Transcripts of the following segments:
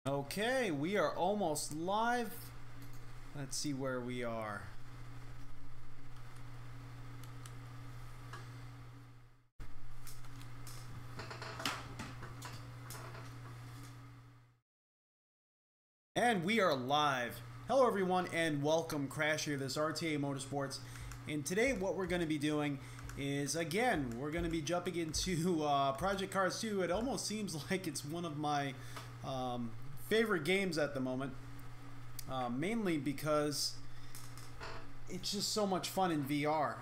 Okay, we are almost live. Let's see where we are. And we are live. Hello everyone and welcome. Crash here, this RTA Motorsports. And today what we're going to be doing is, again, we're going to be jumping into Project Cars 2. It almost seems like it's one of my favorite games at the moment, mainly because it's just so much fun in VR.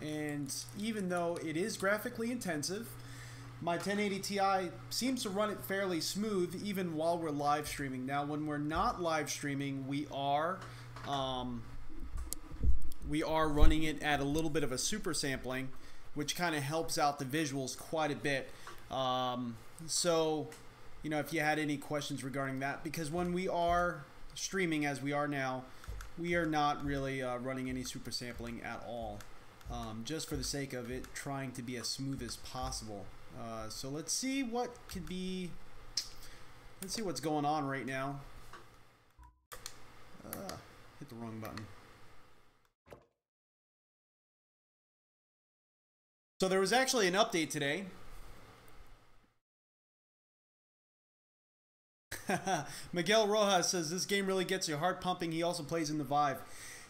And even though it is graphically intensive, my 1080 Ti seems to run it fairly smooth even while we're live streaming. Now, when we're not live streaming, we are running it at a little bit of a super sampling, which kind of helps out the visuals quite a bit. So, you know, if you had any questions regarding that, because when we are streaming as we are now, we are not really running any super sampling at all, just for the sake of it trying to be as smooth as possible. So let's see what could be, let's see what's going on right now. Hit the wrong button. So there was actually an update today. Miguel Rojas says this game really gets your heart pumping. He also plays in the Vive.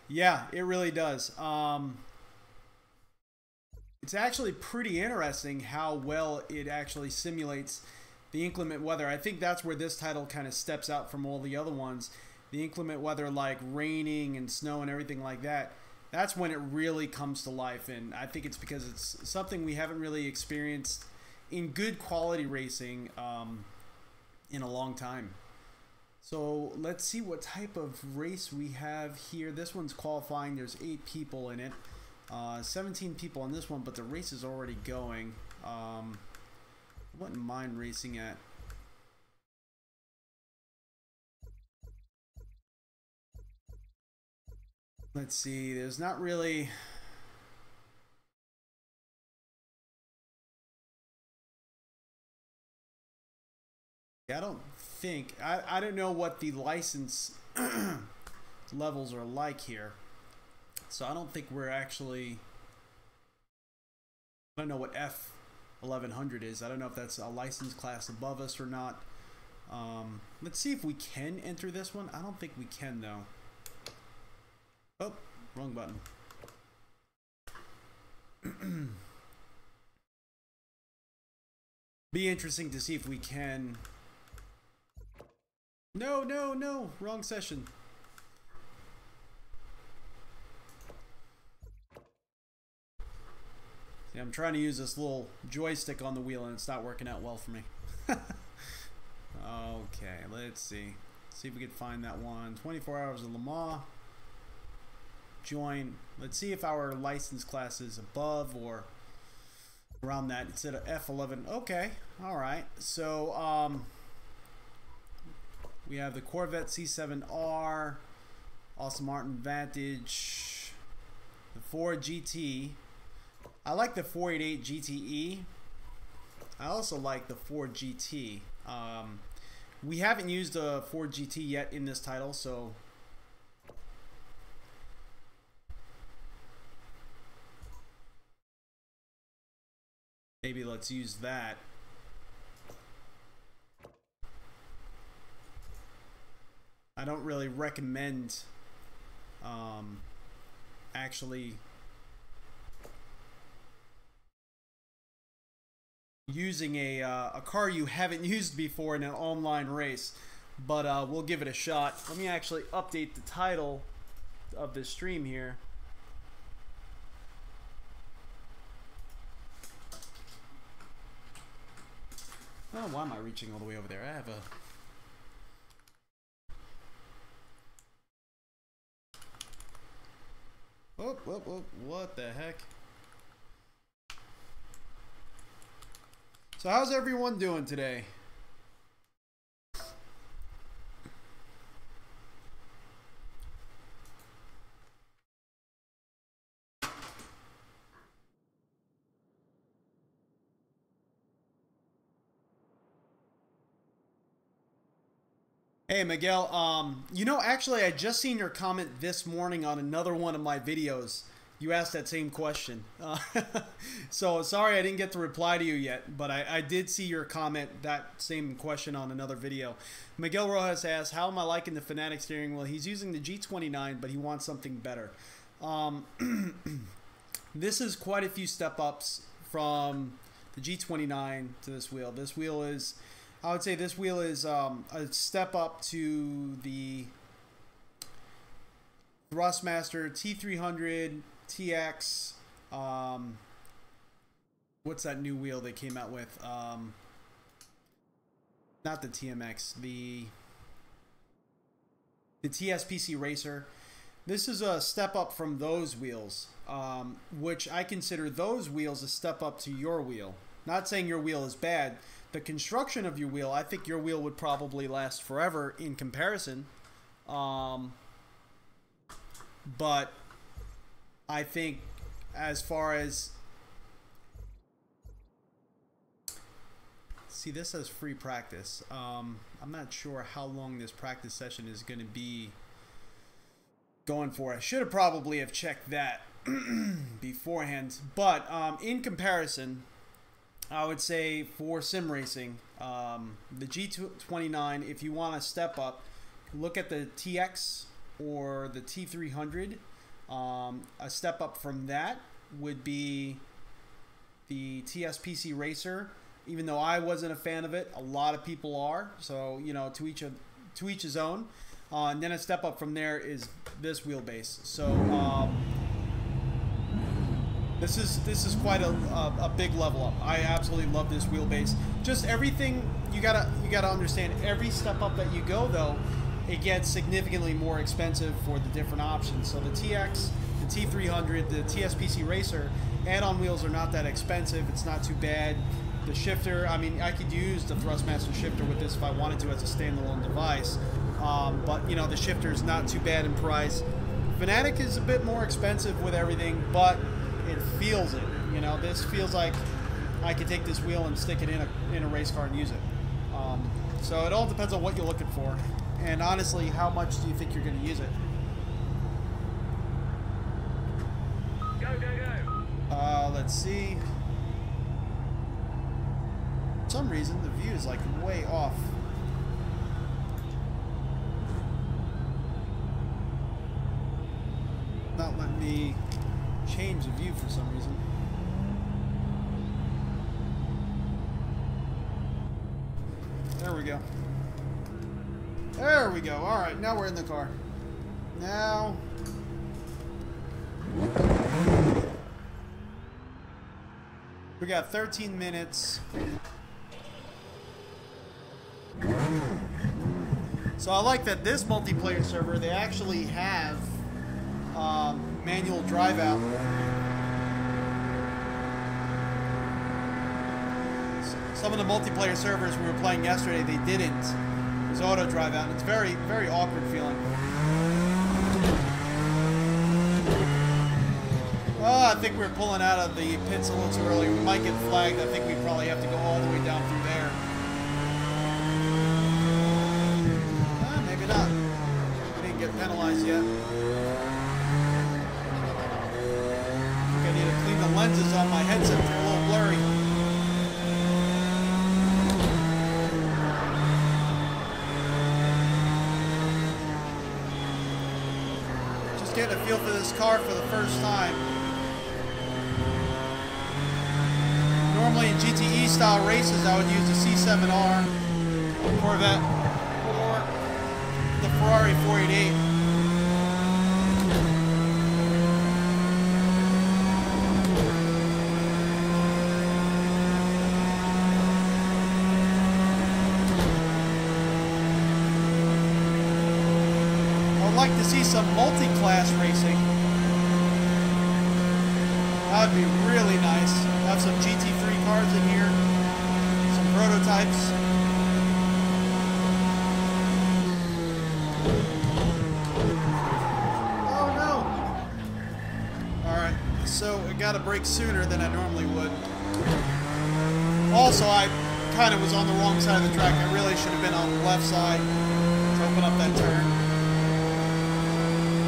Yeah, it really does. It's actually pretty interesting how well it actually simulates the inclement weather. I think that's where this title kind of steps out from all the other ones. The inclement weather, like raining and snow and everything like that, that's when it really comes to life. And I think it's because it's something we haven't really experienced in good quality racing in a long time. So let's see what type of race we have here. This one's qualifying. There's 8 people in it. 17 people on this one, but the race is already going. I wouldn't mind racing at. Let's see, there's not really. I don't think, I don't know what the license levels are like here. So I don't think we're actually, I don't know what F1100 is. I don't know if that's a license class above us or not. Let's see if we can enter this one. I don't think we can though. Oh, wrong button. Be interesting to see if we can. No, no, no, wrong session. See, I'm trying to use this little joystick on the wheel and it's not working out well for me. Okay, let's see. See if we can find that one. 24 hours of Le Mans. Join. Let's see if our license class is above or around that instead of F11. Okay, all right. So we have the Corvette C7R, Aston Martin Vantage, the Ford GT. I like the 488 GTE. I also like the Ford GT. We haven't used a Ford GT yet in this title, so maybe let's use that. I don't really recommend actually using a car you haven't used before in an online race, but we'll give it a shot. Let me actually update the title of this stream here. Oh, why am I reaching all the way over there? I have a... Oh, whoop, whoop, what the heck? So how's everyone doing today? Hey Miguel, you know, actually I just seen your comment this morning on another one of my videos. You asked that same question. So sorry I didn't get to reply to you yet, but I did see your comment, that same question on another video. Miguel Rojas asks, how am I liking the Fanatec steering wheel? He's using the G29, but he wants something better. This is quite a few step ups from the G29 to this wheel. This wheel is, I would say this wheel is a step up to the Thrustmaster T300 TX. What's that new wheel they came out with? Not the TMX, the TSPC Racer. This is a step up from those wheels, which I consider those wheels a step up to your wheel. Not saying your wheel is bad. The construction of your wheel, I think your wheel would probably last forever in comparison. But I think as far as... See, this says free practice. I'm not sure how long this practice session is going to be going for. I should have probably have checked that beforehand. But in comparison, I would say for sim racing, the G29, if you want to step up, look at the TX or the T300. A step up from that would be the TSPC Racer. Even though I wasn't a fan of it, a lot of people are. So, you know, to each his own. And then a step up from there is this wheelbase. So this is quite a big level up. I absolutely love this wheelbase. Just everything you gotta understand. Every step up that you go, though, it gets significantly more expensive for the different options. So the TX, the T300, the TSPC Racer, add-on wheels are not that expensive. It's not too bad. The shifter, I mean, I could use the Thrustmaster shifter with this if I wanted to as a standalone device. But, you know, the shifter is not too bad in price. Fanatec is a bit more expensive with everything, but it feels it. You know, this feels like I could take this wheel and stick it in a race car and use it. So it all depends on what you're looking for. And honestly, how much do you think you're going to use it? Go, go, go. Let's see. For some reason, the view is like way off. Not letting me change the view for some reason. There we go. There we go. All right, now we're in the car. Now... we got 13 minutes. So I like that this multiplayer server, they actually have manual drive out. Some of the multiplayer servers we were playing yesterday, they didn't. It was auto drive out, and it's very, very awkward feeling. Oh, I think we're pulling out of the pits a little too early. We might get flagged. I think we probably have to go all the way down through there. Maybe not. We didn't get penalized yet. I think I need to clean the lenses on my headset. They're a little blurry. Just getting a feel for this car for the first time. Normally in GTE style races, I would use the C7R Corvette or the Ferrari 488. I would like to see some multi-class racing. That would be really nice. Have some GT3 cars in here, some prototypes. Oh no! Alright, so I got to brake sooner than I normally would. Also, I kind of was on the wrong side of the track. I really should have been on the left side. So I open up that turn.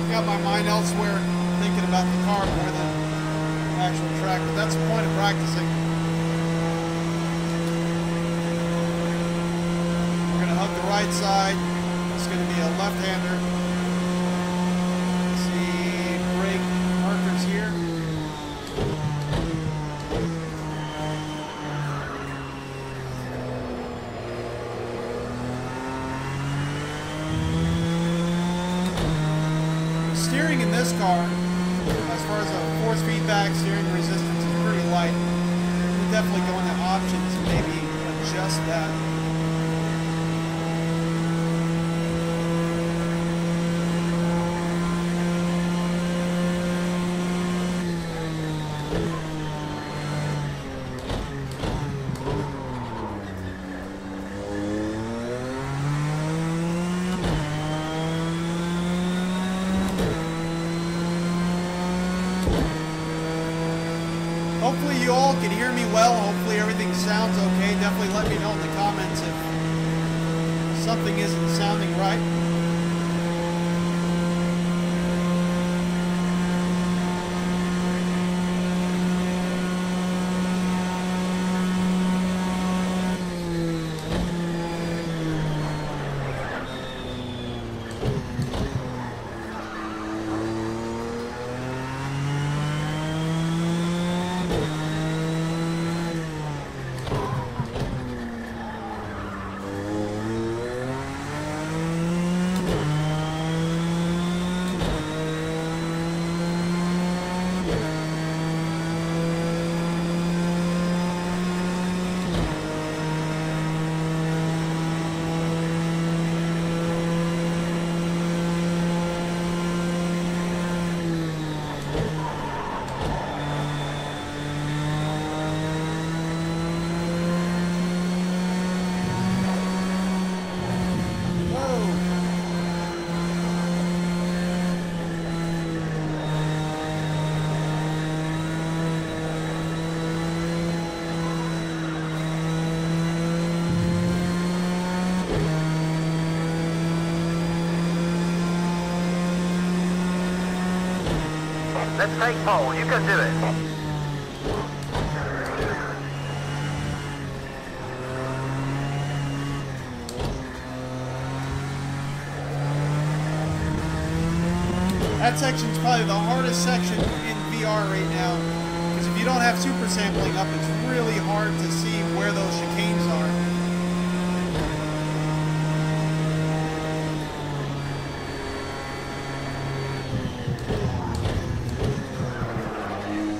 Got my mind elsewhere, thinking about the car more than the actual track, but that's the point of practicing. We're going to hug the right side. It's going to be a left-hander. See brake markers here. Steering in this car, as far as a force feedback, steering resistance is pretty light. We'll definitely go into options and maybe adjust that. Hopefully you all can hear me well. Hopefully everything sounds okay. Definitely let me know in the comments if something isn't sounding right. Let's take pole. You can do it. That section's probably the hardest section in VR right now, because if you don't have super sampling up, it's really hard to see where those chicanes are.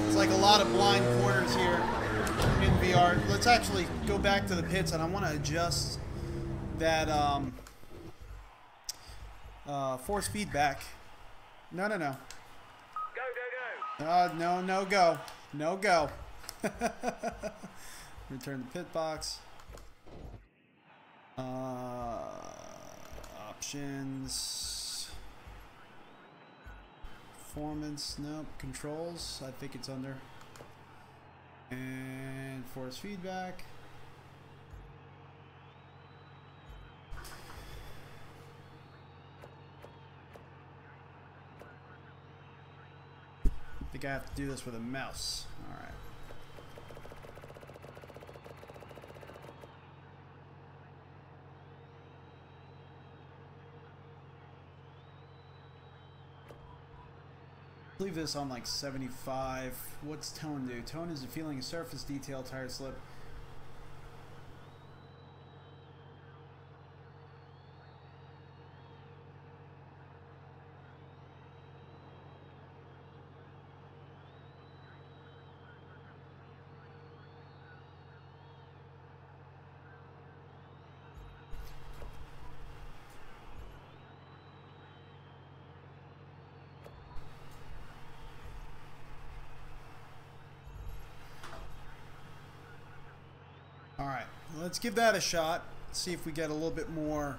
It's like a lot of blind corners here in VR. Let's actually go back to the pits, and I want to adjust that force feedback. No. Go, go, go. No go. No go. Return the pit box. Options. Performance. Nope. Controls. I think it's under. And force feedback. I think I have to do this with a mouse. All right. Leave this on like 75. What's tone do? Tone is a feeling of surface detail, tire slip. Alright, let's give that a shot. See if we get a little bit more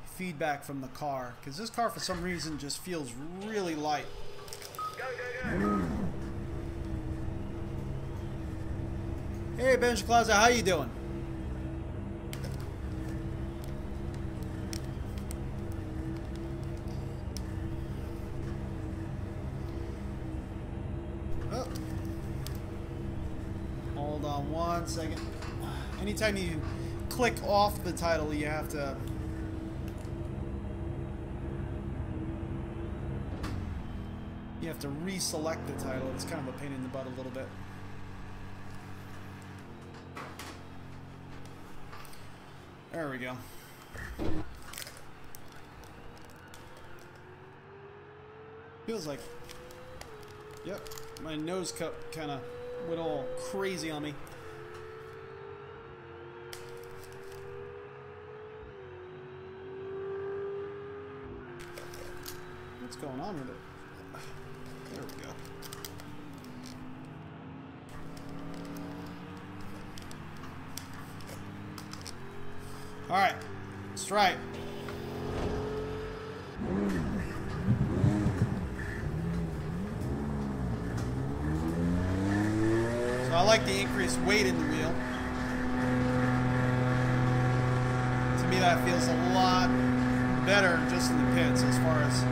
feedback from the car. Because this car, for some reason, just feels really light. Go, go, go. Hey, Benj Plaza, how you doing? on one second. Anytime you click off the title, you have to reselect the title. It's kind of a pain in the butt a little bit. There we go. Feels like, yep, my nose cup kind of went all crazy on me. What's going on with it? There we go. All right, let's try it. So I like the increased weight in the wheel. To me, that feels a lot better just in the pits as far as.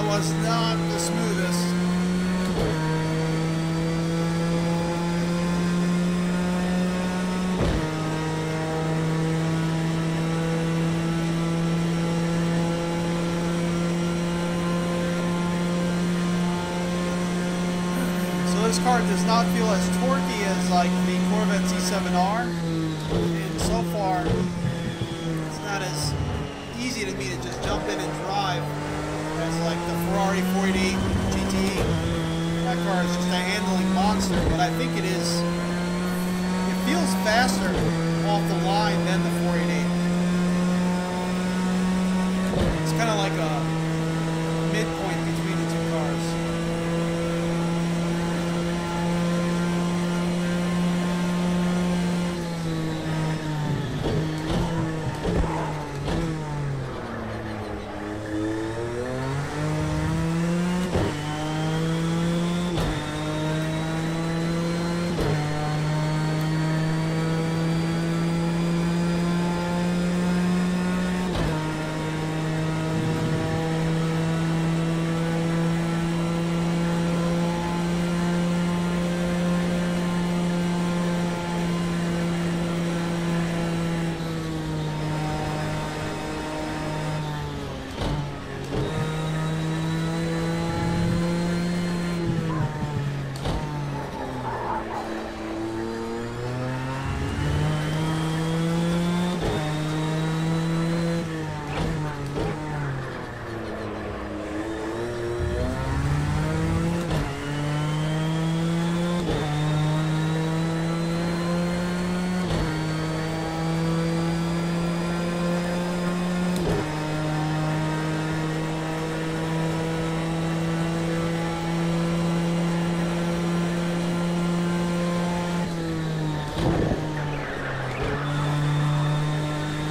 Was not the smoothest. So this car does not feel as torquey as like the Corvette C7R, and so far it's not as easy to me to just jump in and drive as like the Ferrari 488 GTE. That car is just a handling monster, but I think it feels faster off the line than the 488. It's kind of like a midpoint between the two cars.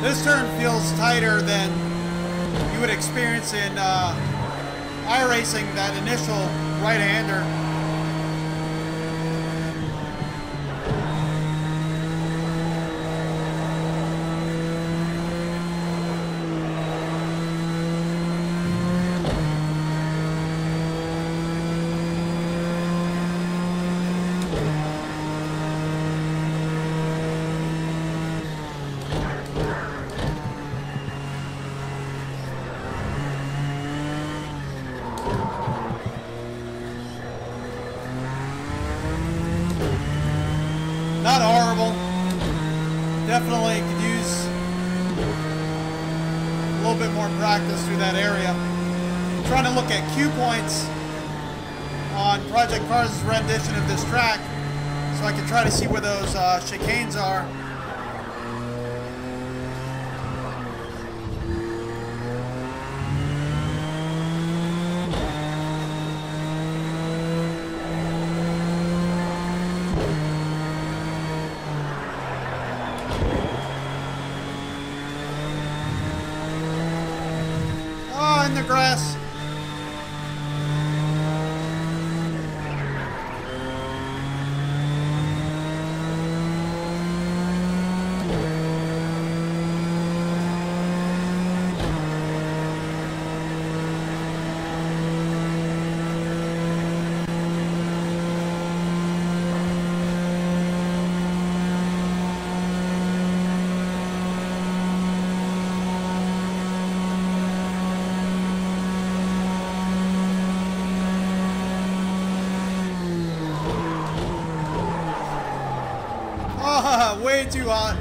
This turn feels tighter than you would experience in iRacing, that initial right-hander. definitely could use a little bit more practice through that area. I'm trying to look at cue points on Project Cars' rendition of this track so I can try to see where those chicanes are. In the grass. Way too hot.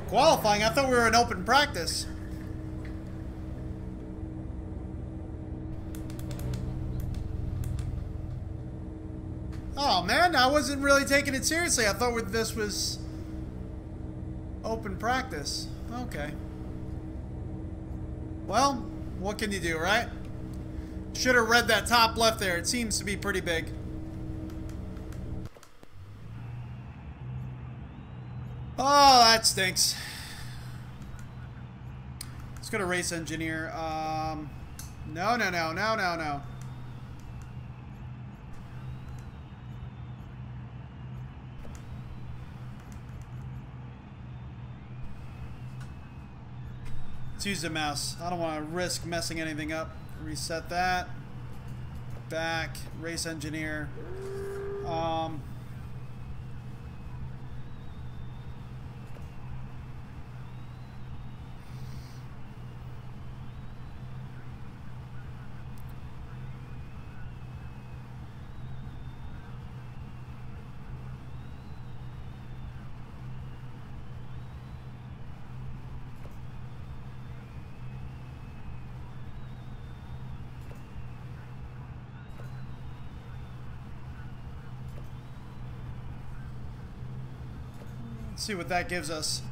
Qualifying? I thought we were in open practice. Oh man, I wasn't really taking it seriously. I thought this was open practice. Okay. Well, what can you do, right? Should have read that top left there. It seems to be pretty big. Oh, that stinks. Let's go to race engineer. No. Let's use the mouse. I don't want to risk messing anything up. Reset that. Back. Race engineer. See what that gives us.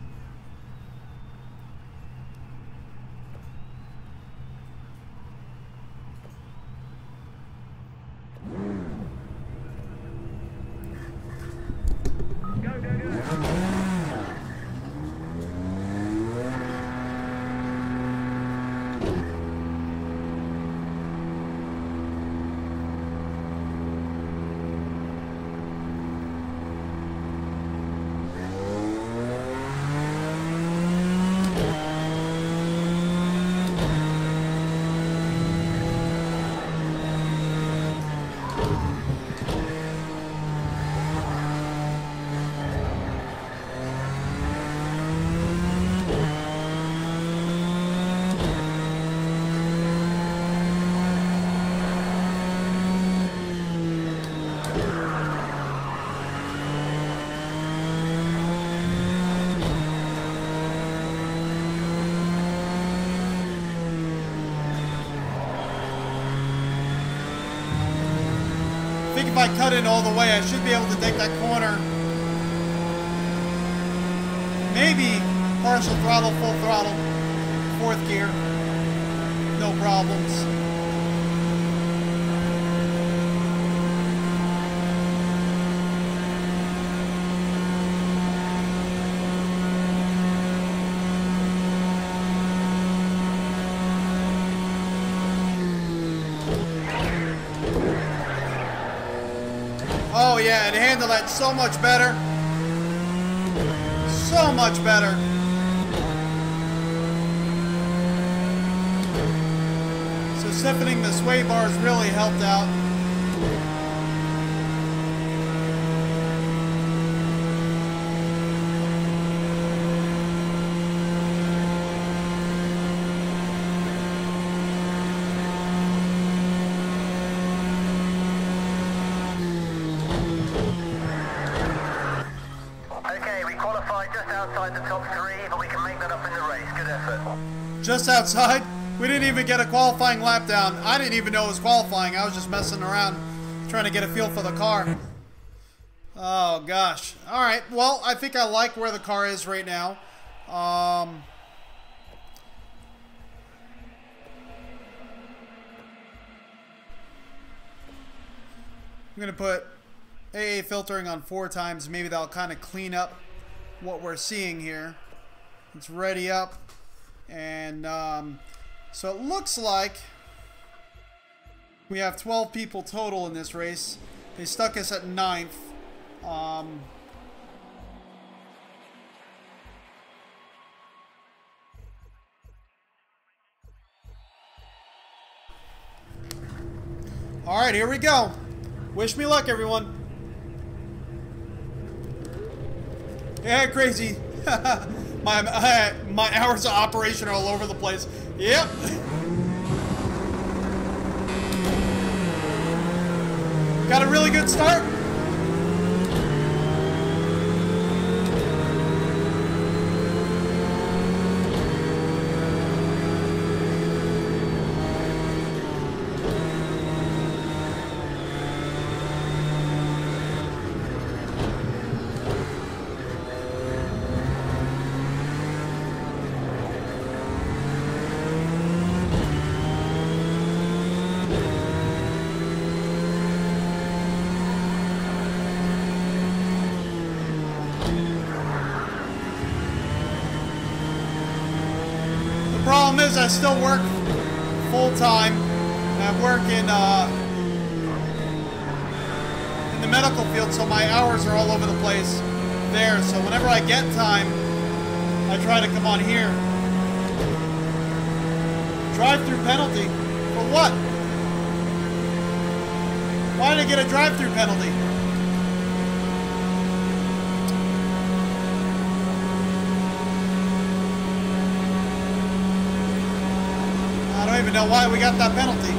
I think if I cut in all the way, I should be able to take that corner. Maybe partial throttle, full throttle, fourth gear. No problems. Oh yeah, it handled that so much better. So much better. So stiffening the sway bars really helped out. just outside. We didn't even get a qualifying lap down. I didn't even know it was qualifying. I was just messing around, trying to get a feel for the car. Oh, gosh. All right. Well, I think I like where the car is right now. I'm going to put AA filtering on 4 times. Maybe that'll kind of clean up what we're seeing here. It's ready up. And so it looks like we have 12 people total in this race. They stuck us at 9th. All right, here we go. Wish me luck, everyone. Yeah, crazy. my hours of operation are all over the place. Yep. Got a really good start. Problem is, I still work full time. I work in the medical field, so my hours are all over the place there. So whenever I get time, I try to come on here. Drive-through penalty for what? Why did I get a drive-through penalty? I don't even know why we got that penalty.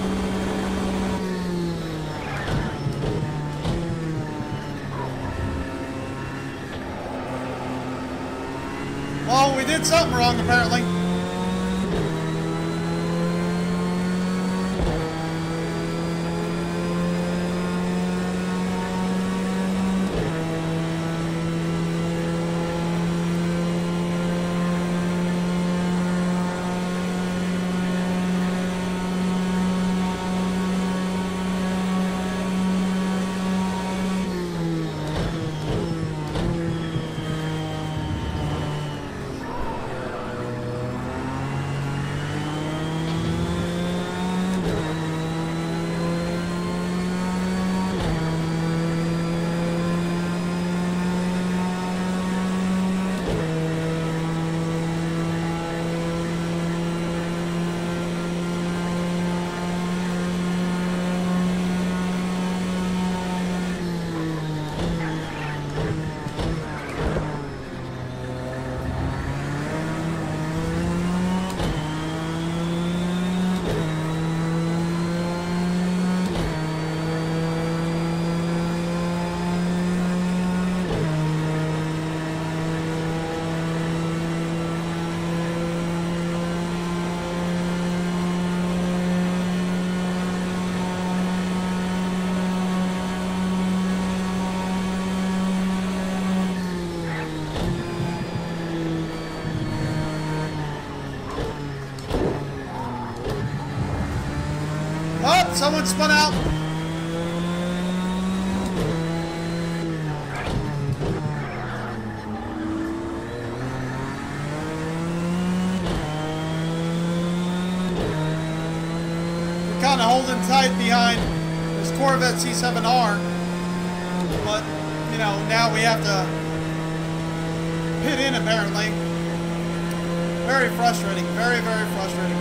Well, we did something wrong, apparently. Oh, someone spun out. We're kind of holding tight behind this Corvette C7R, but, you know, now we have to pit in, apparently. Very frustrating, very, very frustrating.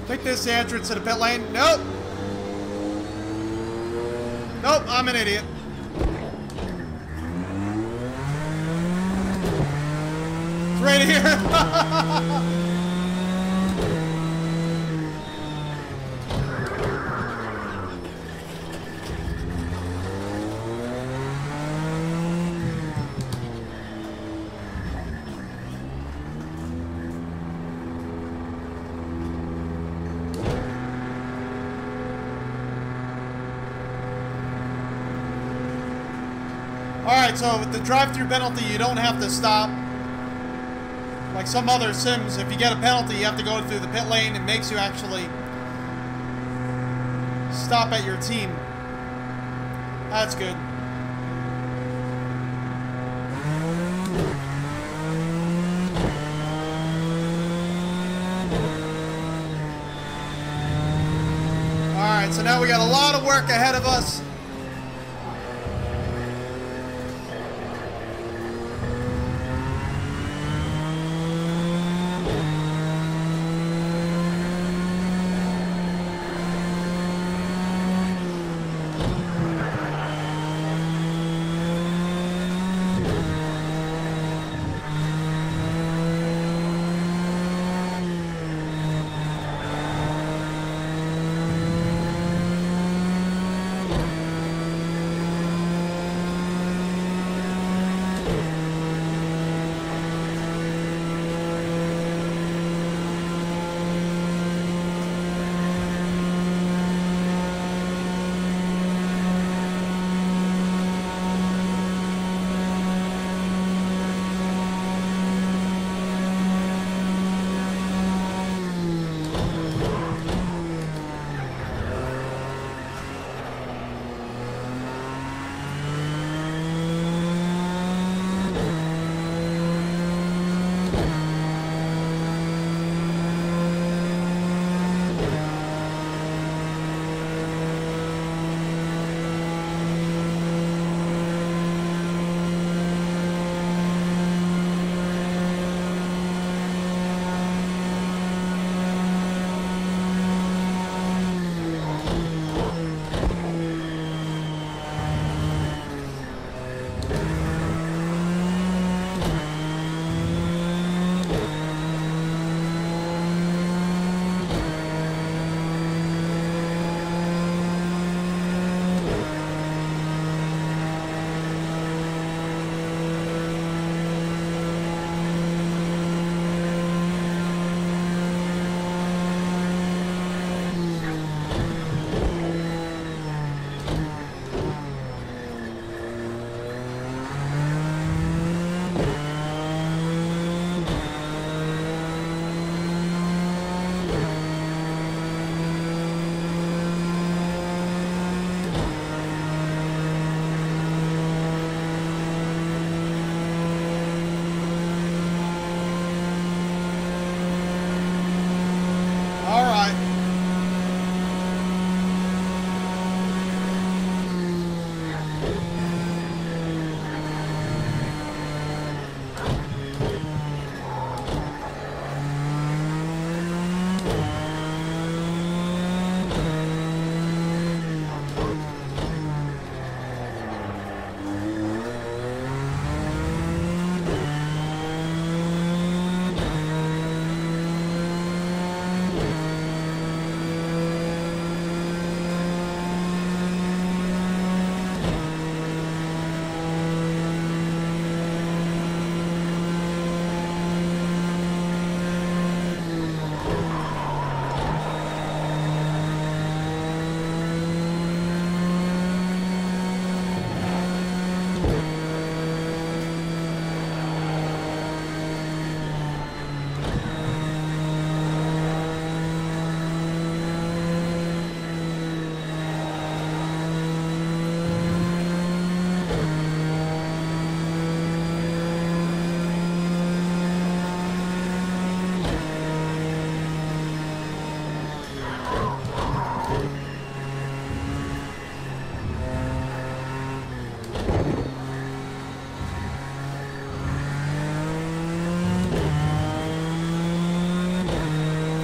Take this entrance to the pit lane. Nope. Nope, I'm an idiot. It's right here. Alright, so with the drive-through penalty, you don't have to stop. Like some other sims, if you get a penalty, you have to go through the pit lane. It makes you actually stop at your team. That's good. Alright, so now we got a lot of work ahead of us.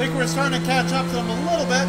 think we're starting to catch up to them a little bit.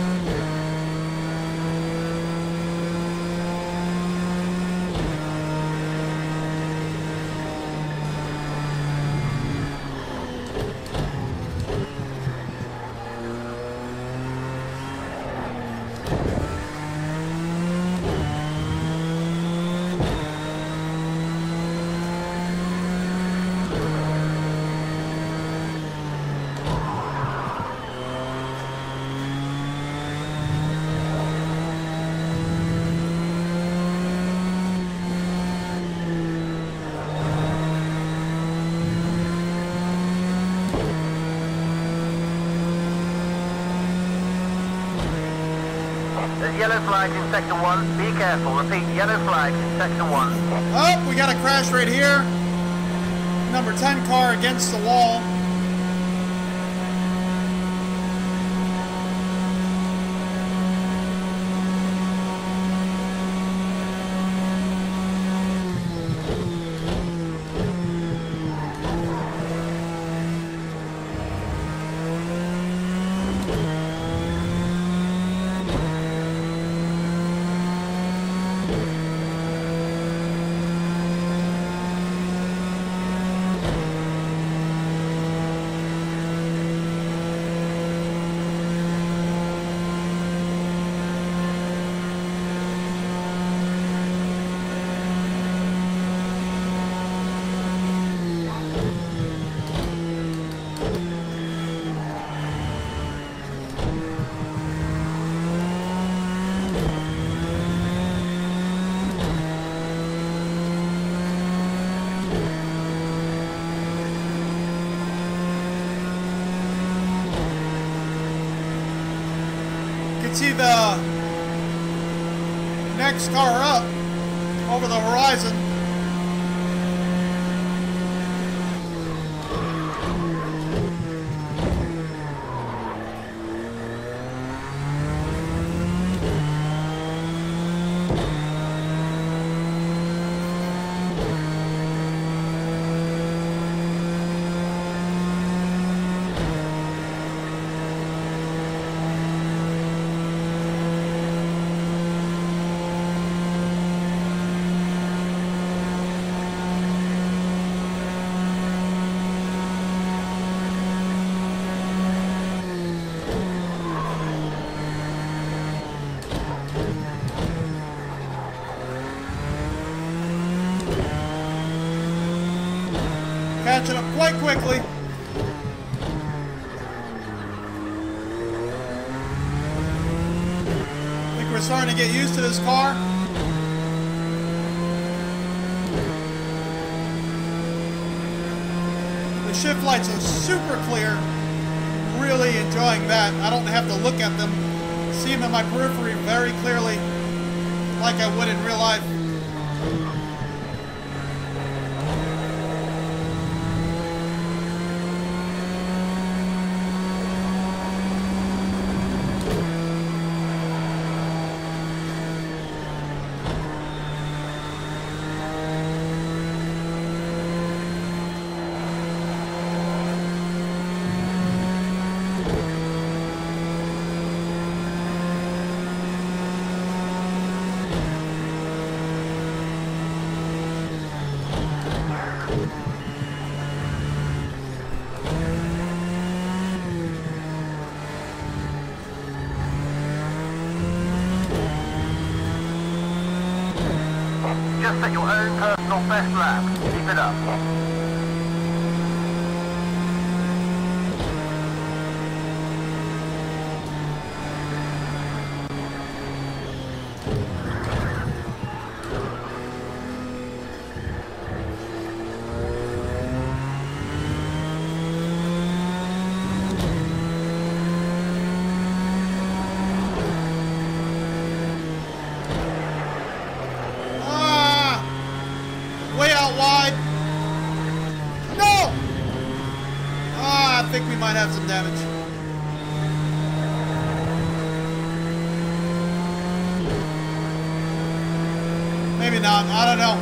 There's yellow flags in Sector 1. Be careful. Repeat, yellow flags in Sector 1. Oh, we got a crash right here. Number 10 car against the wall. See the next car up over the horizon. Catching up quite quickly. I think we're starting to get used to this car. The shift lights are super clear. Really enjoying that. I don't have to look at them. See them in my periphery very clearly, like I would in real life. Just set your own personal best lap. Keep it up. I think we might have some damage. Maybe not. I don't know.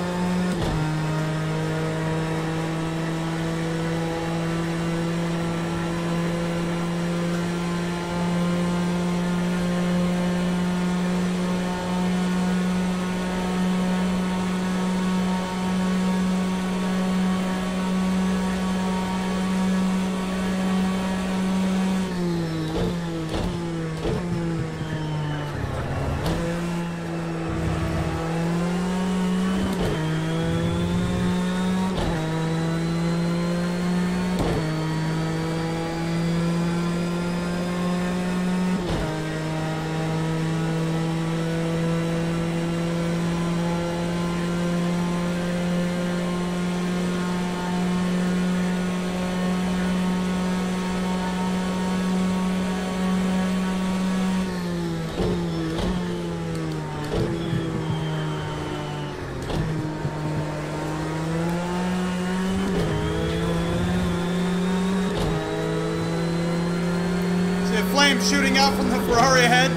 flames shooting out from the Ferrari ahead.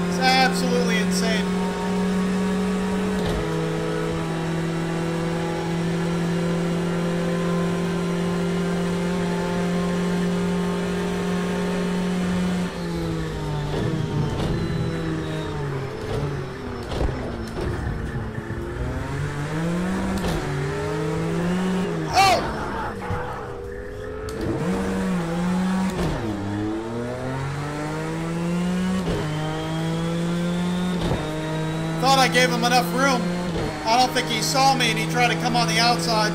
It's absolutely insane. Thought I gave him enough room. I don't think he saw me and he tried to come on the outside.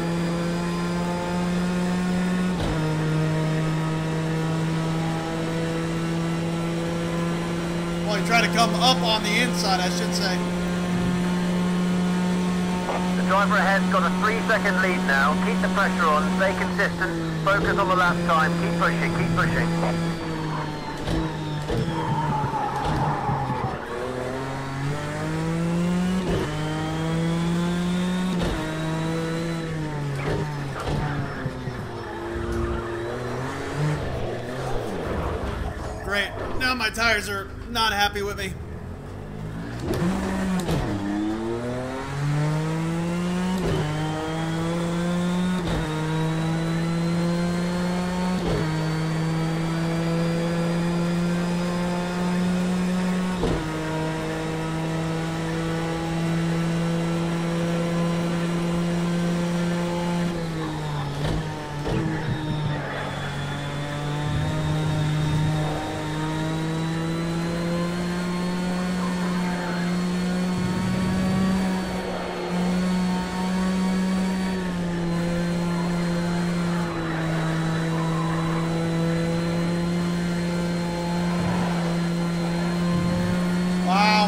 Well, he tried to come up on the inside, I should say. The driver ahead's got a 3-second lead now. Keep the pressure on, stay consistent, focus on the lap time, keep pushing, keep pushing. Great. Now my tires are not happy with me.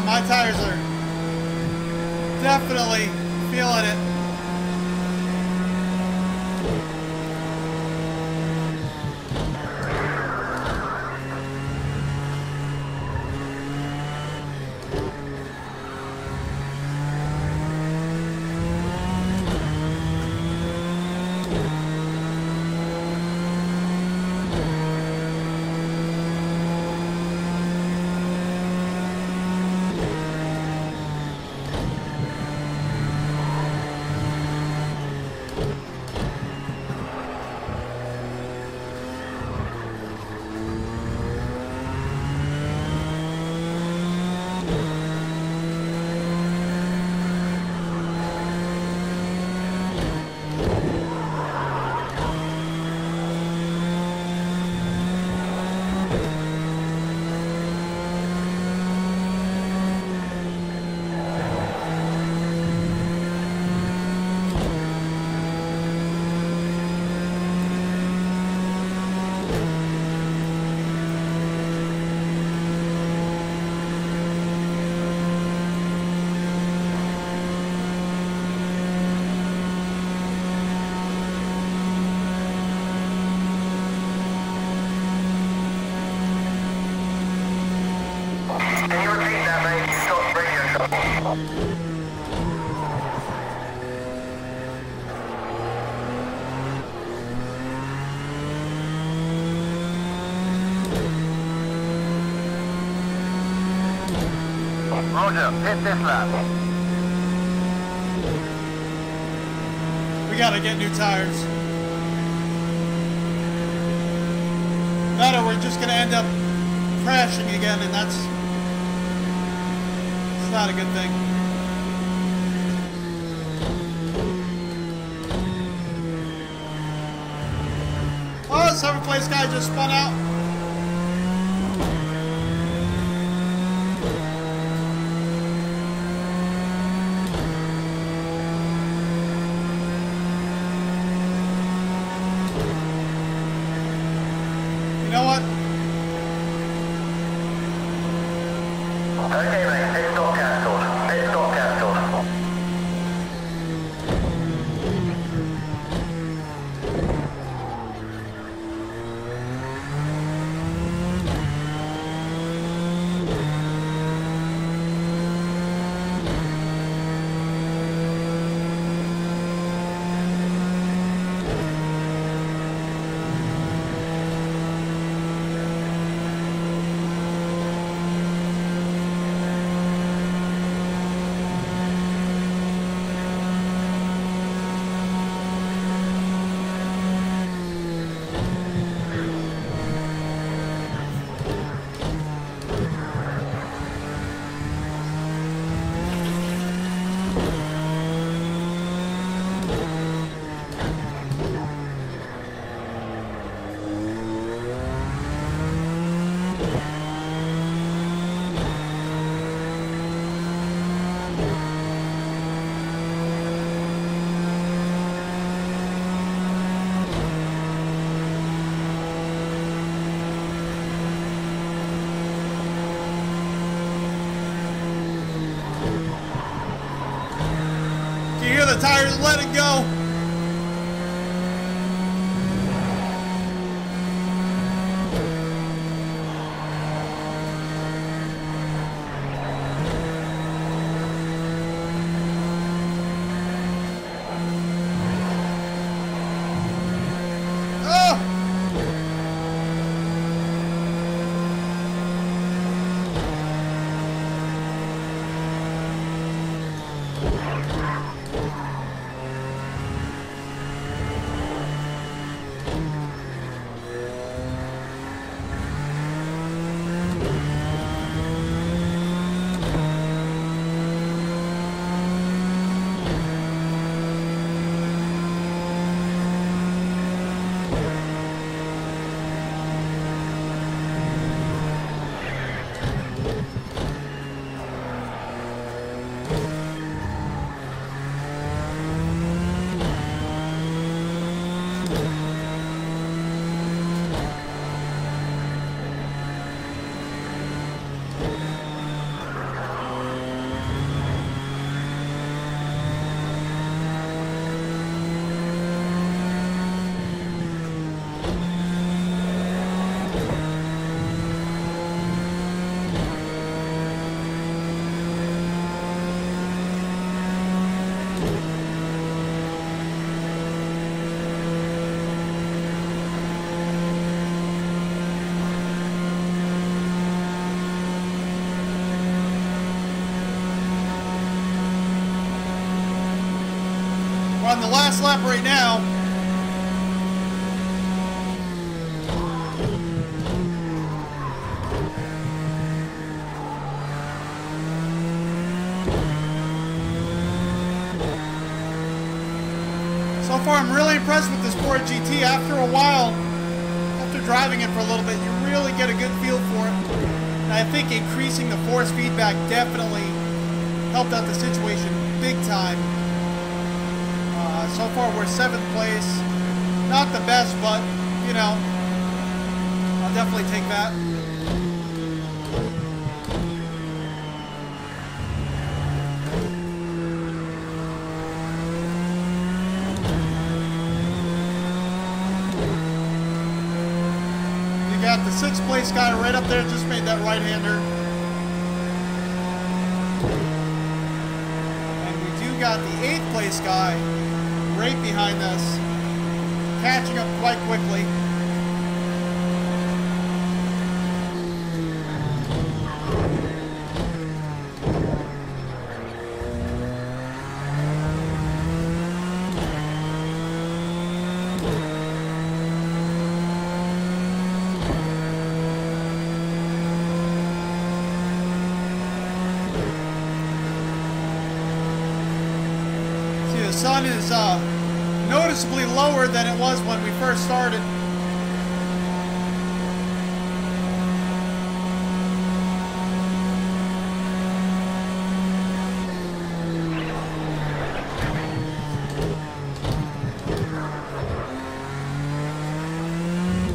My tires are definitely feeling it. Roger, hit this lap. We gotta get new tires. That or we're just gonna end up crashing again, and it's not a good thing. Oh, 7th place guy just spun out. You know what? Okay, mate, it's got cancelled. It's got cancelled. the tires and let it go. We're on the last lap right now. So far, I'm really impressed with this Sport GT. After a while, after driving it for a little bit, you really get a good feel for it. And I think increasing the force feedback definitely helped out the situation big time. So far, we're 7th place. Not the best, but, you know, I'll definitely take that. You got the 6th place guy right up there, just made that right-hander. And we do got the 8th place guy right behind us, catching up quite quickly. See, the sun is noticeably lower than it was when we first started.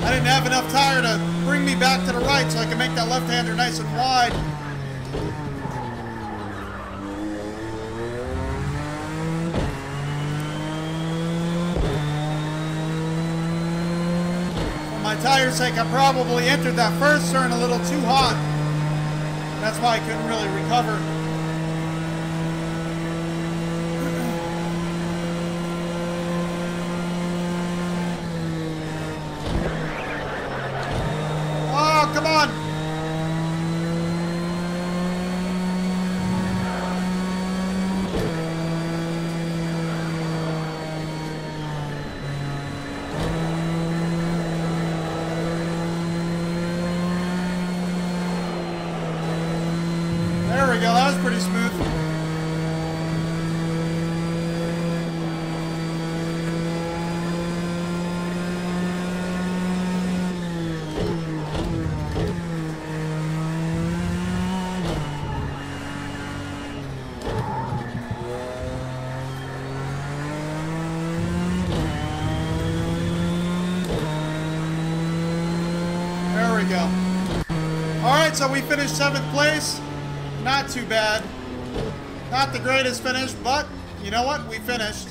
I didn't have enough tire to bring me back to the right so I can make that left-hander nice and wide. For my tire's sake, I probably entered that first turn a little too hot. That's why I couldn't really recover. Oh, come on! There we go, that was pretty smooth. There we go. Alright, so we finished 7th place. Not too bad. Not the greatest finish, but you know what? We finished.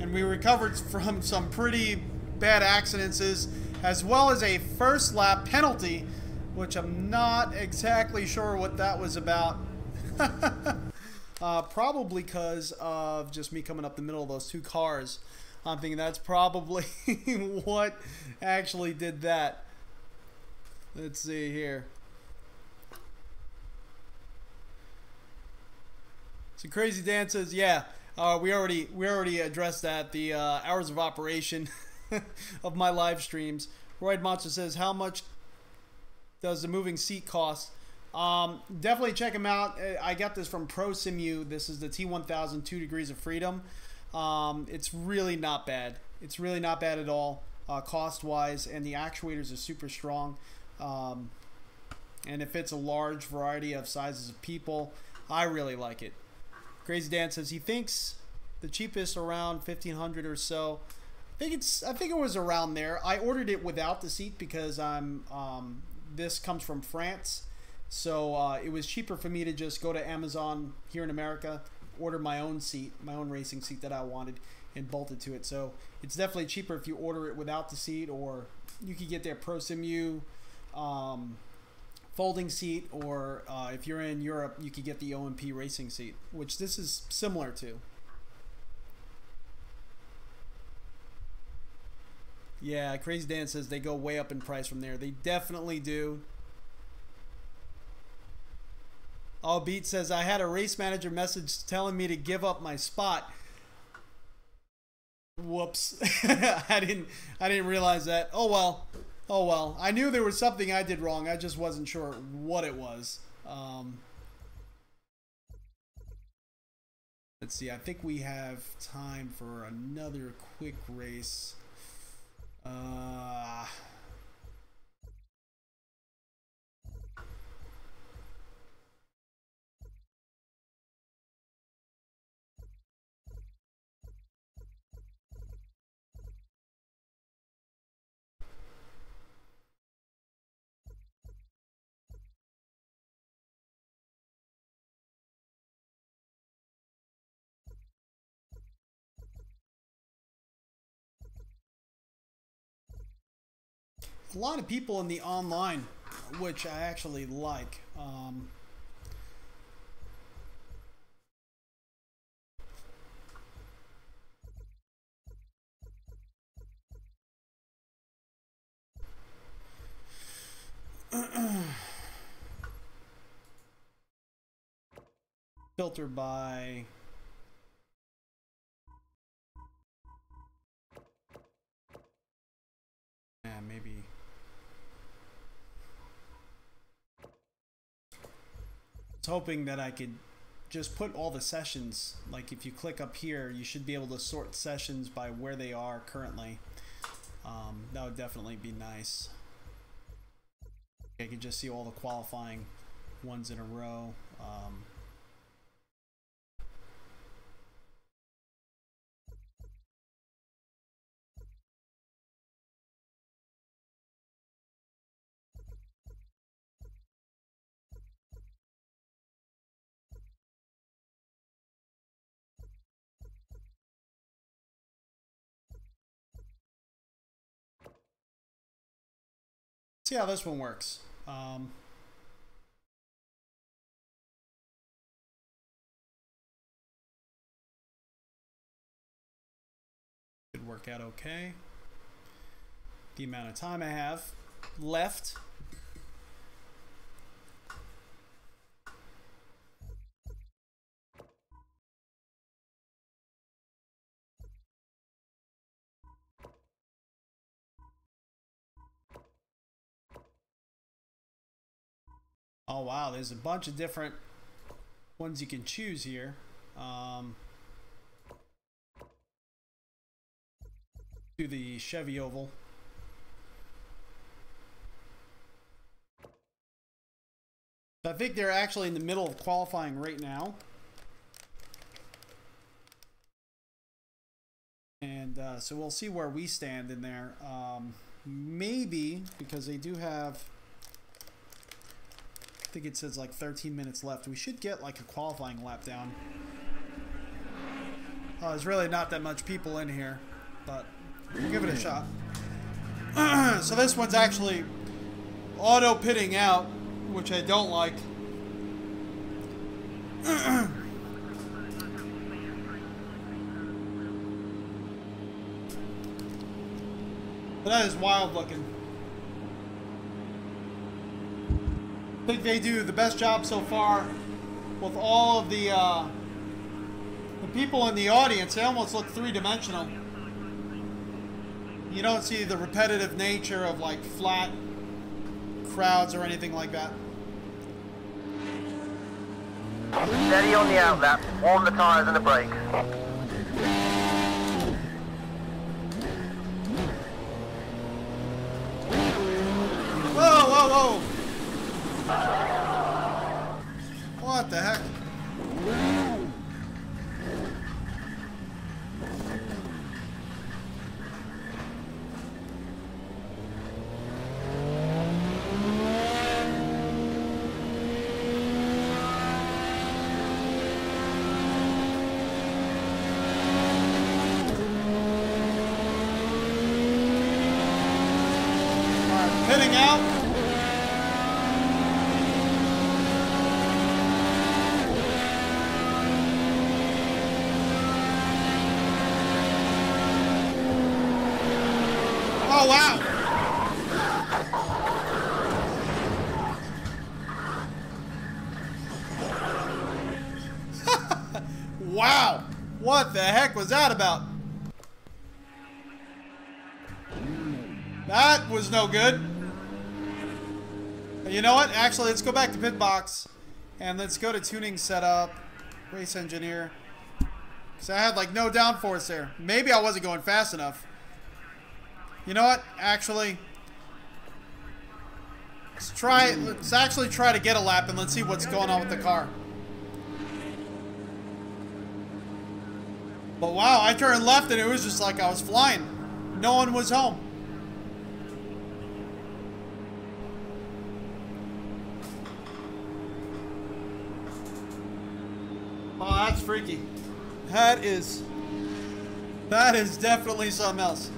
And we recovered from some pretty bad accidents, as well as a first lap penalty, which I'm not exactly sure what that was about. Probably because of just me coming up the middle of those two cars. I'm thinking that's probably what actually did that. Let's see here. So Crazy Dan says, yeah, we already addressed that. The hours of operation of my live streams. Royd Monster says, how much does the moving seat cost? Definitely check them out. I got this from Prosimu. This is the T1000 2 Degrees of Freedom. It's really not bad. It's really not bad at all, cost-wise, and the actuators are super strong. And it fits a large variety of sizes of people. I really like it. Crazy Dan says he thinks the cheapest around 1,500 or so. I think it was around there. I ordered it without the seat because this comes from France, so it was cheaper for me to just go to Amazon here in America, order my own seat, my own racing seat that I wanted, and bolt it to it. So it's definitely cheaper if you order it without the seat, or you could get their Prosimu folding seat, or if you're in Europe, you could get the OMP racing seat, which this is similar to. Yeah, Crazy Dan says they go way up in price from there. They definitely do. Oh, Beat says, I had a race manager message telling me to give up my spot. Whoops. I didn't realize that. Oh well. Oh well. I knew there was something I did wrong. I just wasn't sure what it was. Let's see. I think we have time for another quick race. A lot of people in the online, which I actually like. Filter by maybe. I was hoping that I could just put all the sessions, like if you click up here, you should be able to sort sessions by where they are currently. That would definitely be nice. I could just see all the qualifying ones in a row. See how this one works. Should work out okay. The amount of time I have left. Oh wow, there's a bunch of different ones you can choose here. Do the Chevy Oval. I think they're actually in the middle of qualifying right now. And so we'll see where we stand in there. Maybe, because they do have I think it says like 13 minutes left. We should get like a qualifying lap down. Oh, there's really not that much people in here, but we'll give it a shot. So this one's actually auto pitting out, which I don't like. But that is wild looking. I think they do the best job so far with all of the people in the audience. They almost look three-dimensional. You don't see the repetitive nature of like flat crowds or anything like that. Steady on the outlap, warm the tyres and the brakes. Whoa, whoa, whoa! What the heck? Pitting out. Oh, wow. Wow. What the heck was that about? That was no good. You know what? Actually, let's go back to pit box and let's go to tuning setup, race engineer. Because I had like no downforce there. Maybe I wasn't going fast enough. You know what? Actually, let's actually try to get a lap and let's see what's going on with the car. But wow, I turned left and it was just like I was flying. No one was home. Oh, that's freaky. That is definitely something else.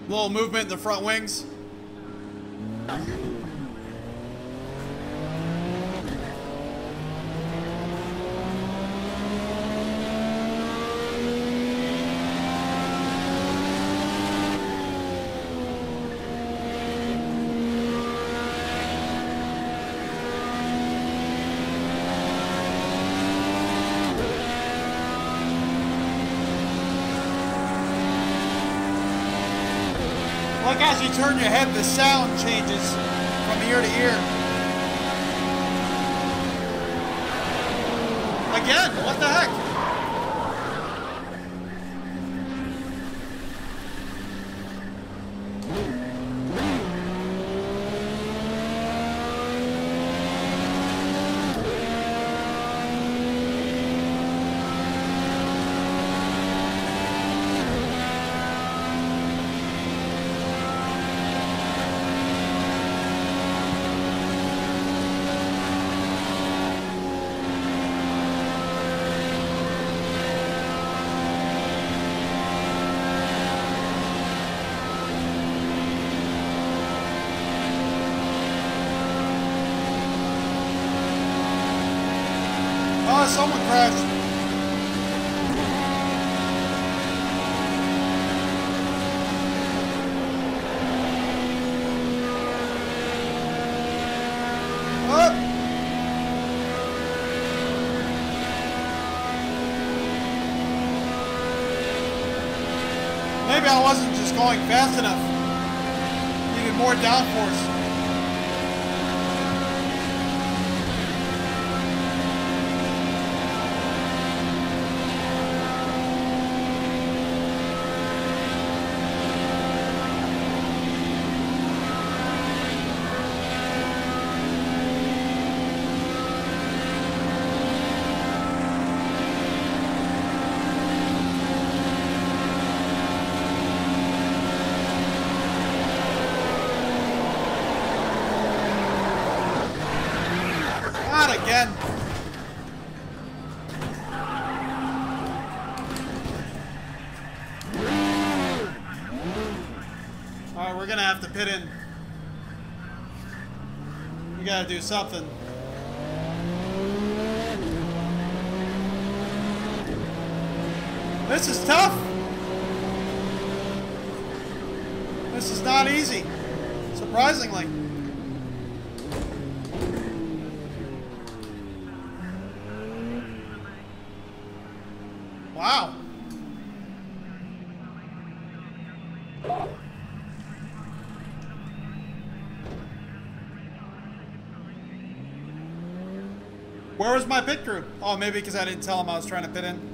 Little movement in the front wings. Like as you turn your head, the sound changes from ear to ear. Again, what the heck? Oh, someone crashed. Oh. Maybe I wasn't just going fast enough. Needed more downforce. again. Alright, we're gonna have to pit in. We gotta do something. This is tough. This is not easy, surprisingly. Wow. Where was my pit crew? Oh, maybe because I didn't tell him I was trying to pit in.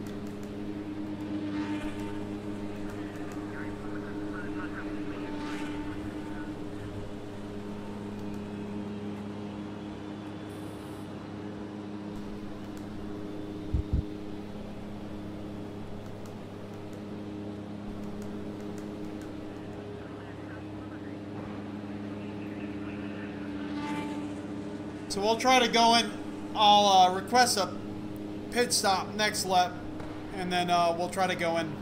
So we'll try to go in. I'll request a pit stop next lap, and then we'll try to go in.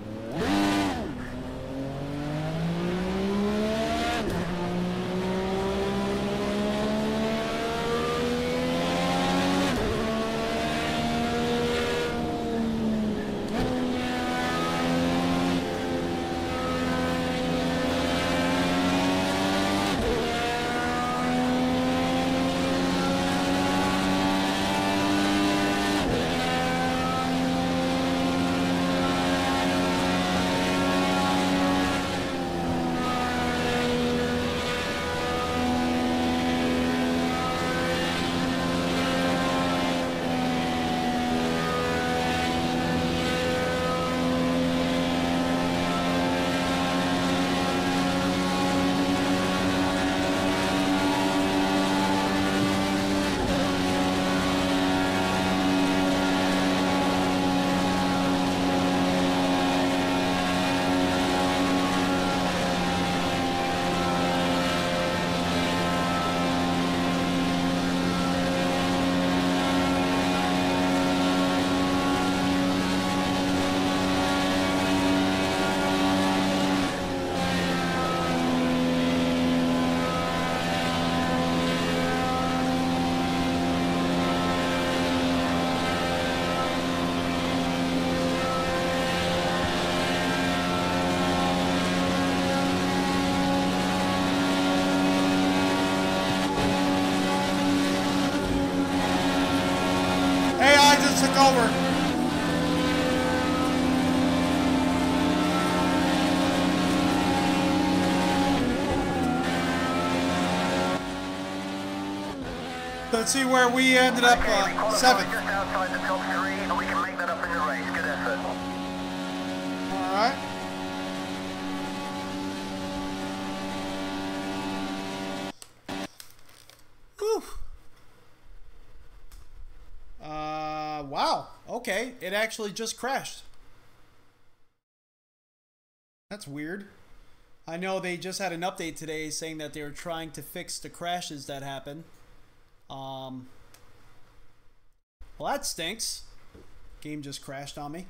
Took over. Let's see where we ended up. Seventh. Just outside the top three, and we can make that up in the race. Good effort. All right. Whew. Wow. Okay, it actually just crashed. That's weird. I know they just had an update today saying that they were trying to fix the crashes that happen. Well, that stinks. Game just crashed on me.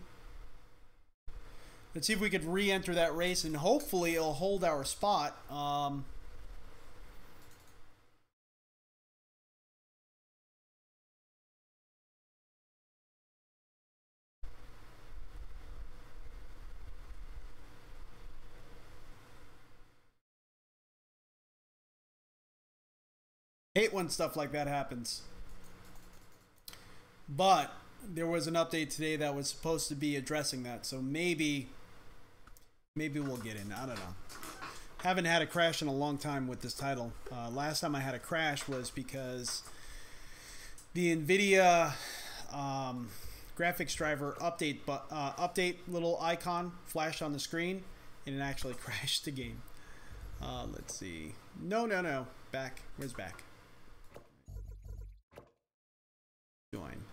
Let's see if we could re-enter that race, and hopefully it'll hold our spot. Hate when stuff like that happens. But there was an update today that was supposed to be addressing that, so maybe we'll get in. I don't know. Haven't had a crash in a long time with this title. Last time I had a crash was because the NVIDIA graphics driver update little icon flashed on the screen, and it actually crashed the game. Let's see. No. Back. Where's back? Join.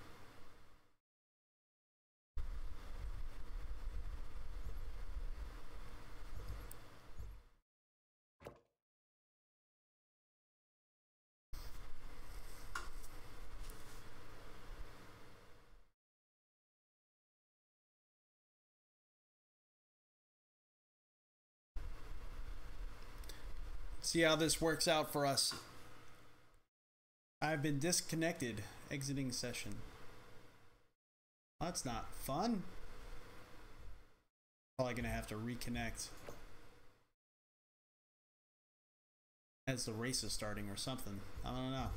See how this works out for us. I've been disconnected. Exiting session. That's not fun. Probably gonna have to reconnect as the race is starting or something. I don't know.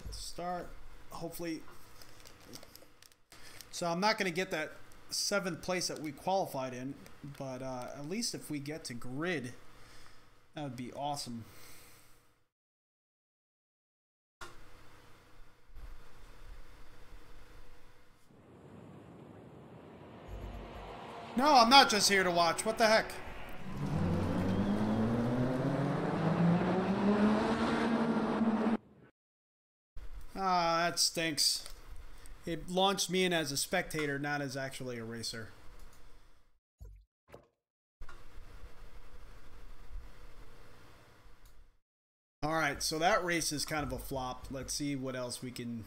Let's start. Hopefully. So I'm not gonna get that 7th place that we qualified in, but at least if we get to grid, that would be awesome. No, I'm not just here to watch. What the heck? Ah, that stinks. It launched me in as a spectator, not as actually a racer. Alright, so that race is kind of a flop. Let's see what else we can...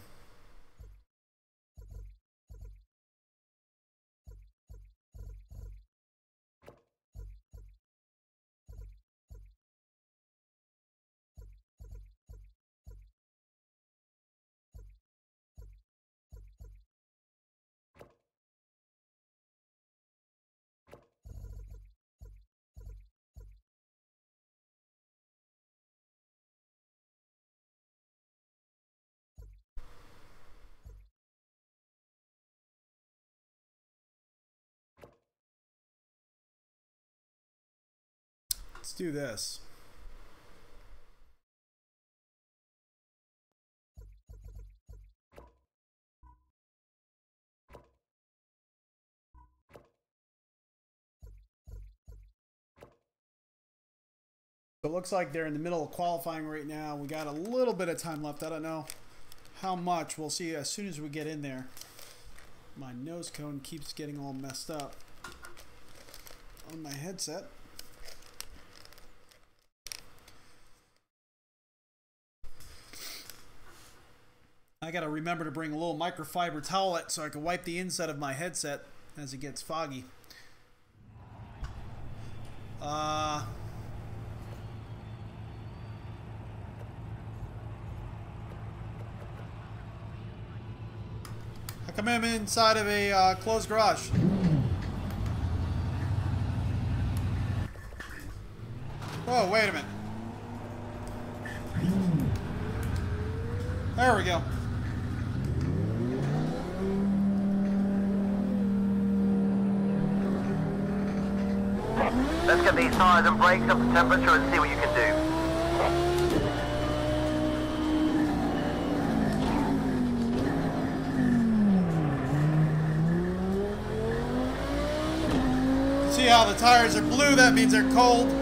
Let's do this. So it looks like they're in the middle of qualifying right now. We got a little bit of time left. I don't know how much. We'll see as soon as we get in there. My nose cone keeps getting all messed up on my headset. I gotta remember to bring a little microfiber towelette so I can wipe the inside of my headset as it gets foggy. I come in inside of a closed garage. Oh, wait a minute. There we go. Let's get these tires and brakes up to temperature and see what you can do. See how the tires are blue? That means they're cold.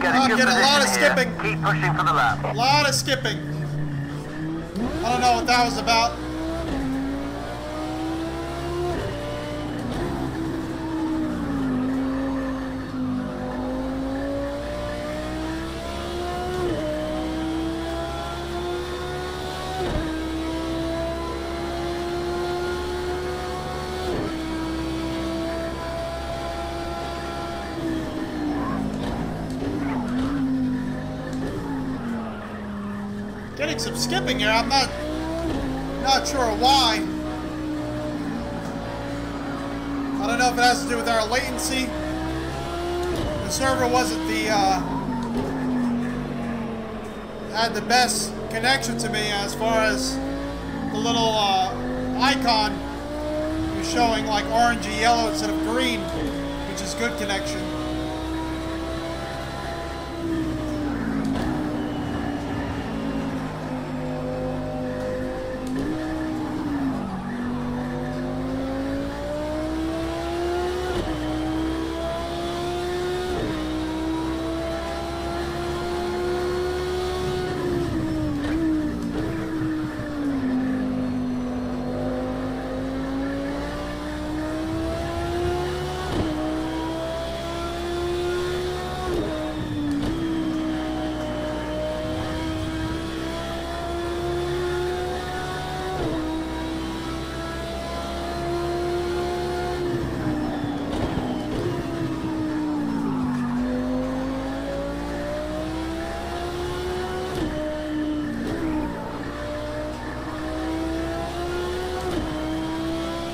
I'm getting a lot of skipping. Keep pushing for the lap. A lot of skipping. I don't know what that was about. Getting some skipping here. I'm not sure why. I don't know if it has to do with our latency. The server wasn't had the best connection to me as far as the little icon was showing like orangey yellow instead of green, which is good connection.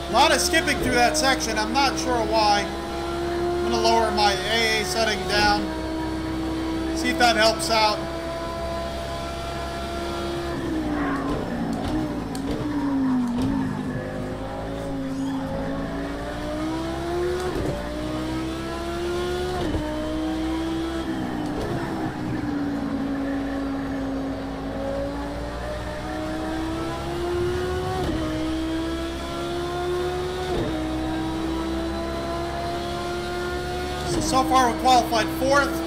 A lot of skipping through that section. I'm not sure why. I'm going to lower my AA setting down. See if that helps out. So far, we're qualified 4th.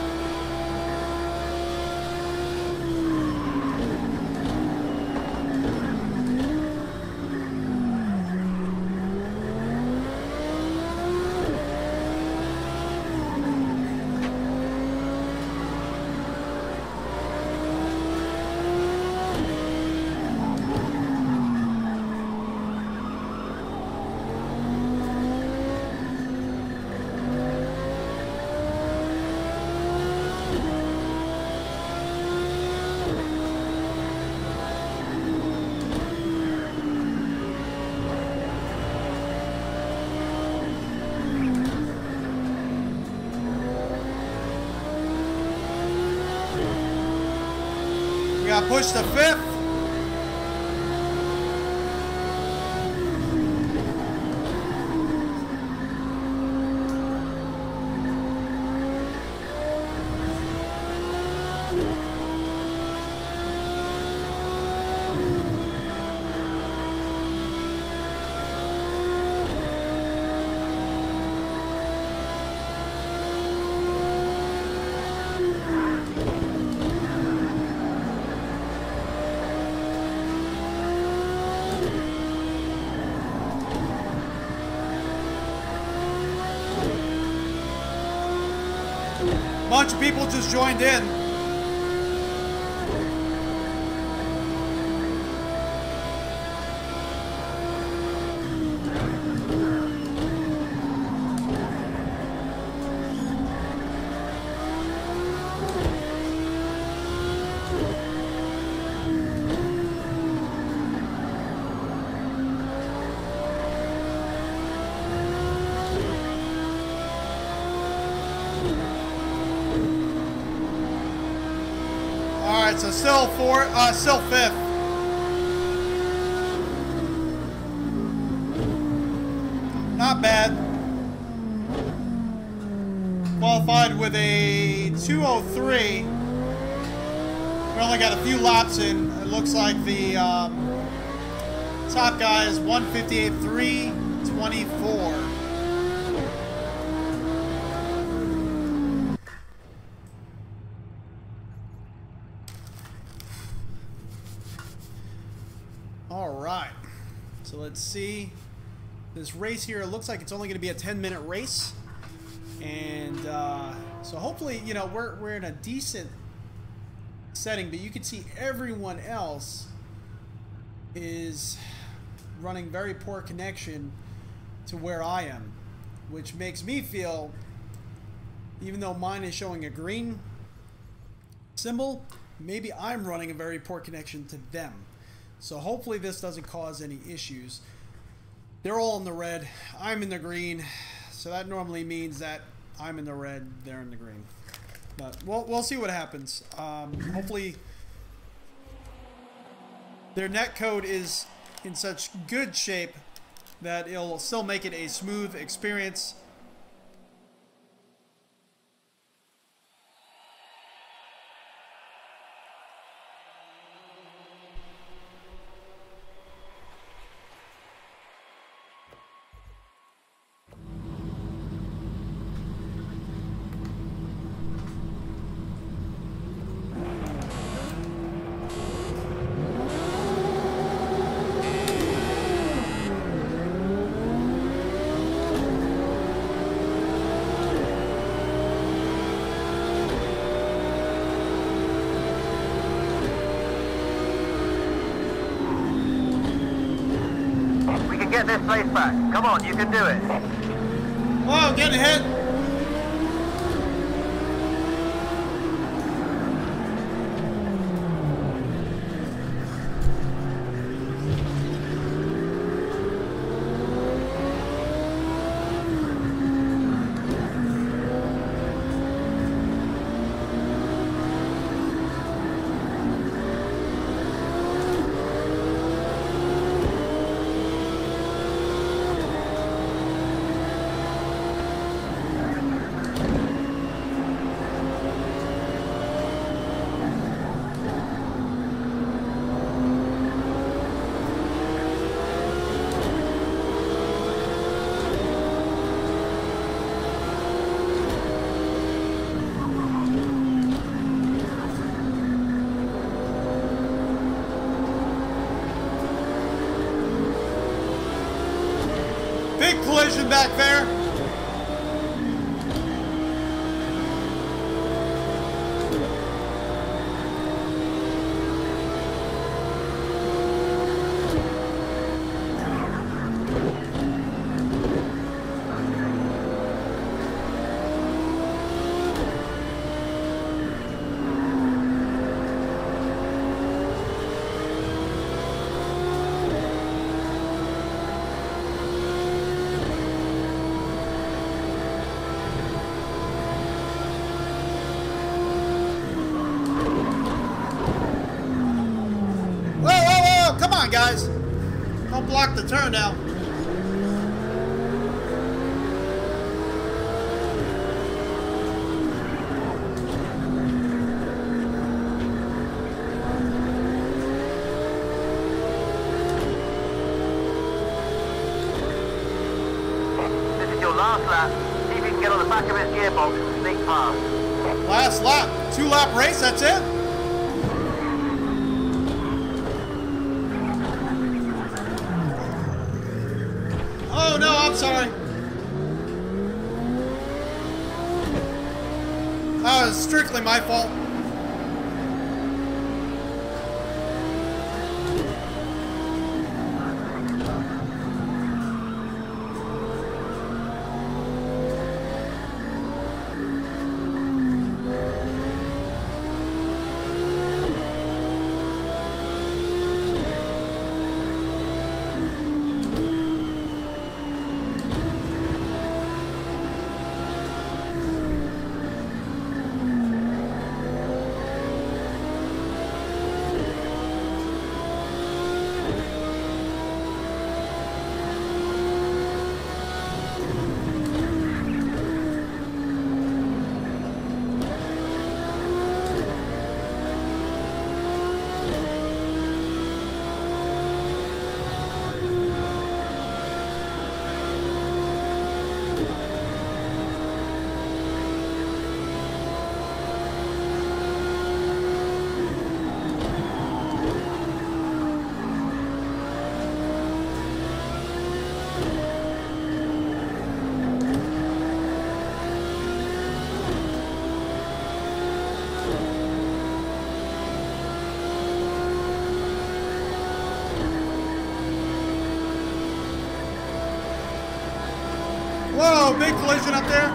We got pushed to 5th. Bunch of people just joined in. Alright, so still 5th. Not bad. Qualified with a 2:03. We only got a few laps in. It looks like the top guy is 1:58.324. Alright, so let's see. This race here, it looks like it's only going to be a 10-minute race. And so hopefully, you know, we're in a decent setting, but you can see everyone else is running very poor connection to where I am, which makes me feel, even though mine is showing a green symbol, maybe I'm running a very poor connection to them. So hopefully this doesn't cause any issues. They're all in the red. I'm in the green. So that normally means that I'm in the red, they're in the green. But we'll see what happens. Hopefully their netcode is in such good shape that it'll still make it a smooth experience. Get this place back. Come on, you can do it. Whoa, getting hit. Big collision back there. Guys, don't block the turn now. This is your last lap. See if you can get on the back of his gearbox and sneak past. Last lap. 2-lap race, that's it? Oh no, I'm sorry. That was strictly my fault. Whoa, big collision up there.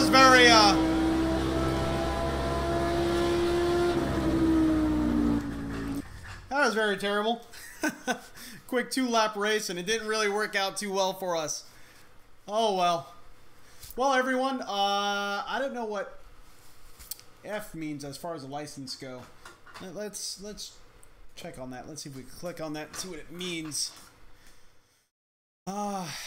was very, that was very terrible. Quick 2-lap race, and it didn't really work out too well for us. Oh well. Well, everyone, I don't know what F means as far as the license go. Let's check on that. Let's see if we can click on that and see what it means. F.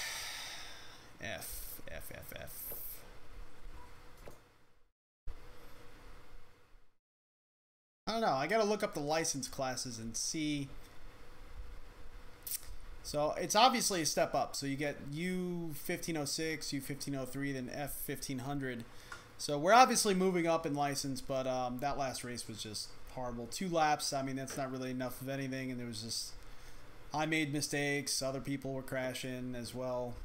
I don't know. I gotta look up the license classes and see. So it's obviously a step up. So you get U1506, U1503, then F1500. So we're obviously moving up in license, but that last race was just horrible. 2 laps. I mean, that's not really enough of anything, and there was just, I made mistakes. Other people were crashing as well.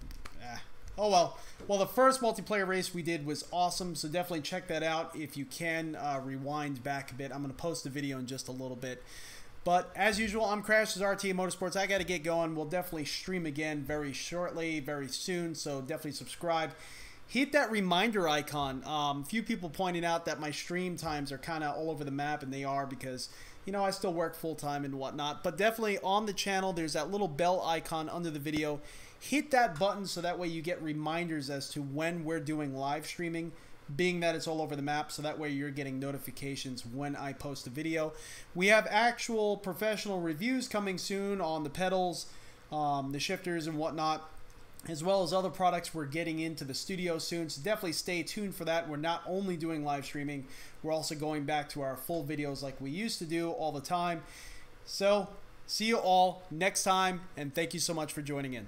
Oh well. Well, the first multiplayer race we did was awesome, so definitely check that out if you can. Rewind back a bit. I'm going to post a video in just a little bit. But as usual, I'm Crash. This is RTA Motorsports. I got to get going. We'll definitely stream again very shortly, very soon, so definitely subscribe. Hit that reminder icon. A few people pointing out that my stream times are kind of all over the map, and they are because, you know, I still work full-time and whatnot. But definitely on the channel, there's that little bell icon under the video. Hit that button so that way you get reminders as to when we're doing live streaming, being that it's all over the map, so that way you're getting notifications when I post a video. We have actual professional reviews coming soon on the pedals, the shifters and whatnot, as well as other products we're getting into the studio soon, so definitely stay tuned for that. We're not only doing live streaming, we're also going back to our full videos like we used to do all the time. So see you all next time, and thank you so much for joining in.